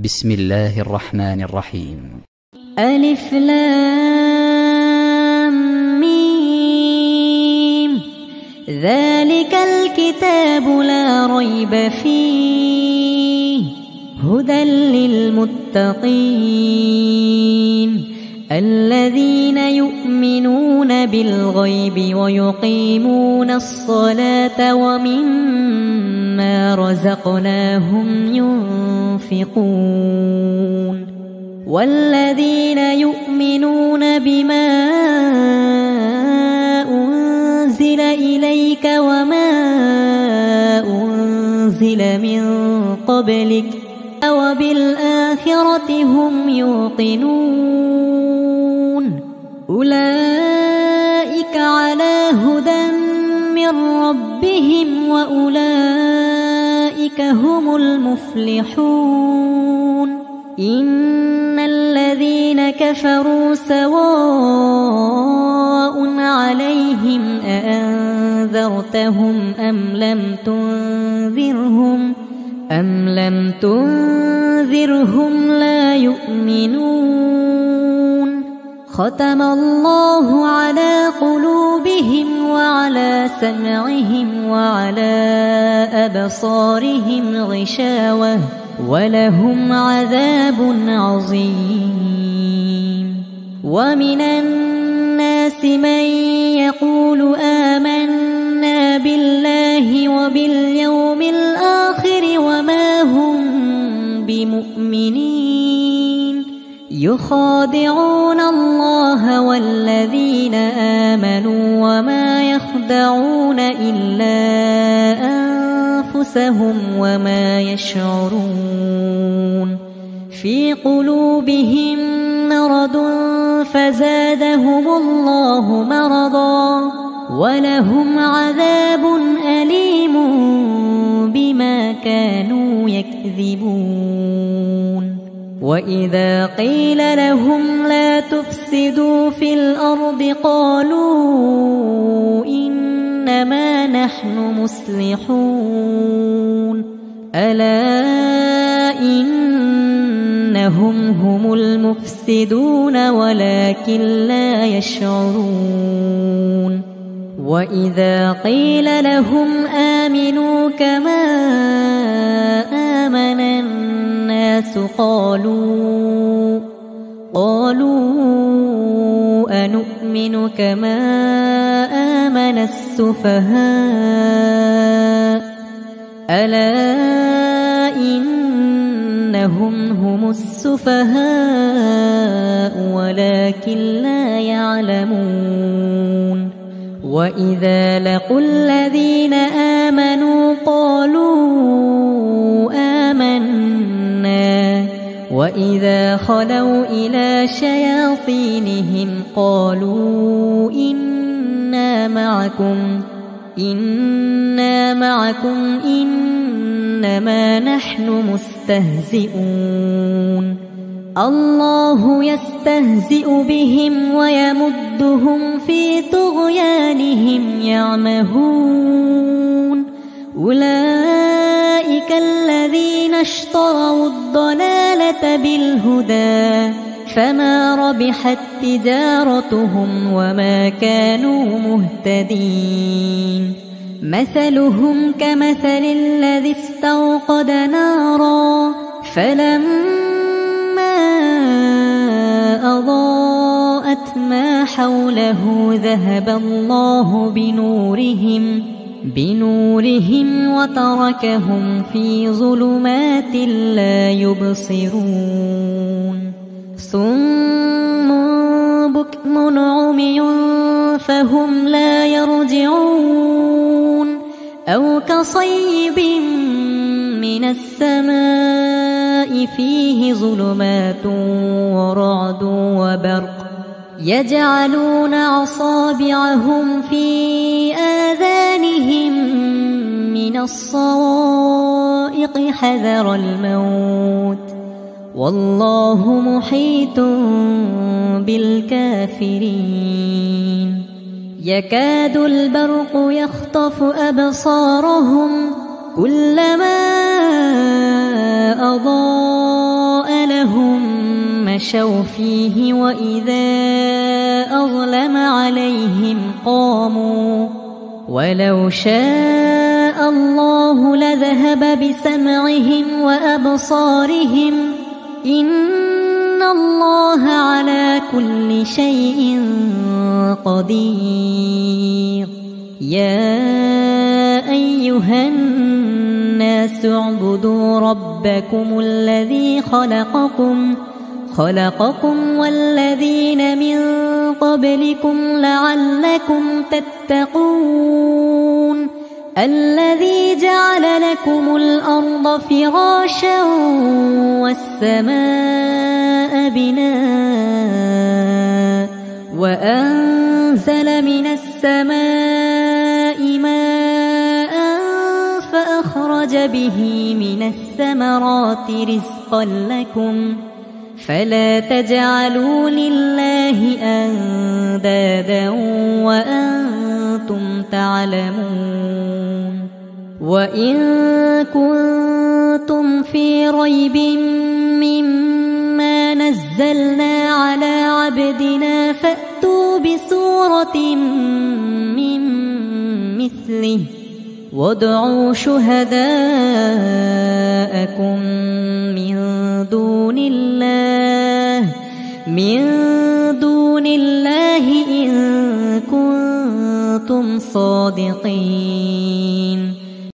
بسم الله الرحمن الرحيم. ألف لام ميم. ذلك الكتاب لا ريب فيه هدى للمتقين الذين يؤمنون بالغيب ويقيمون الصلاة ومما رزقناهم ينفقون والذين يؤمنون بما أنزل إليك وما أنزل من قبلك وبالآخرة هم يوقنون أولئك على هدى من ربهم وأولئك هم المفلحون إن الذين كفروا سواء عليهم أأنذرتهم أم لم تنذرهم لا يؤمنون ختم الله على قلوبهم وعلى سمعهم وعلى أبصارهم غشاوة ولهم عذاب عظيم ومن الناس من يقول آمنا بالله وباليوم الآخر وما هم بمؤمنين يخادعون الله والذين آمنوا وما يخدعون إلا أنفسهم وما يشعرون في قلوبهم مرض فزادهم الله مرضا ولهم عذاب أليم بما كانوا يكذبون وإذا قيل لهم لا تفسدوا في الأرض قالوا إنما نحن مصلحون ألا إنهم هم المفسدون ولكن لا يشعرون وإذا قيل لهم آمنوا كما آمن الناس قالوا أنؤمن كما آمن السفهاء ألا إنهم هم السفهاء ولكن لا يعلمون وإذا لقوا الذين آمنوا قالوا آمنا وإذا خلوا إلى شياطينهم قالوا إنا معكم إنما نحن مستهزئون الله يستهزئ بهم ويمدهم في طغيانهم يعمهون أولئك الذين اشتروا الضلالة بالهدى فما ربحت تجارتهم وما كانوا مهتدين مثلهم كمثل الذي استوقد نارا فلما أضاءت ما حوله ذهب الله بنورهم وتركهم في ظلمات لا يبصرون صم بكم عمي فهم لا يرجعون أو كصيب من السماء فيه ظلمات ورعد وبرق يجعلون أصابعهم في آذانهم من الصواعق حذر الموت والله محيط بالكافرين يكاد البرق يخطف أبصارهم كلما أضاء أراضيناهم مشوا فيه وإذا أظلم عليهم قاموا ولو شاء الله لذهب بسمعهم وأبصارهم إن الله على كل شيء قدير يا أيها الناس اعبدوا ربكم الذي خلقكم والذين من قبلكم لعلكم تتقون الذي جعل لكم الأرض فراشا والسماء بناء وأنزل من السماء ماء فأخرج به من الثمرات رزقا لكم فلا تجعلوا لله أندادا وأنتم تعلمون وإن كنتم في ريب مما نزلنا على عبدنا فأتوا بسورة من مثله وادعوا شهداءكم من دون الله إن كنتم صادقين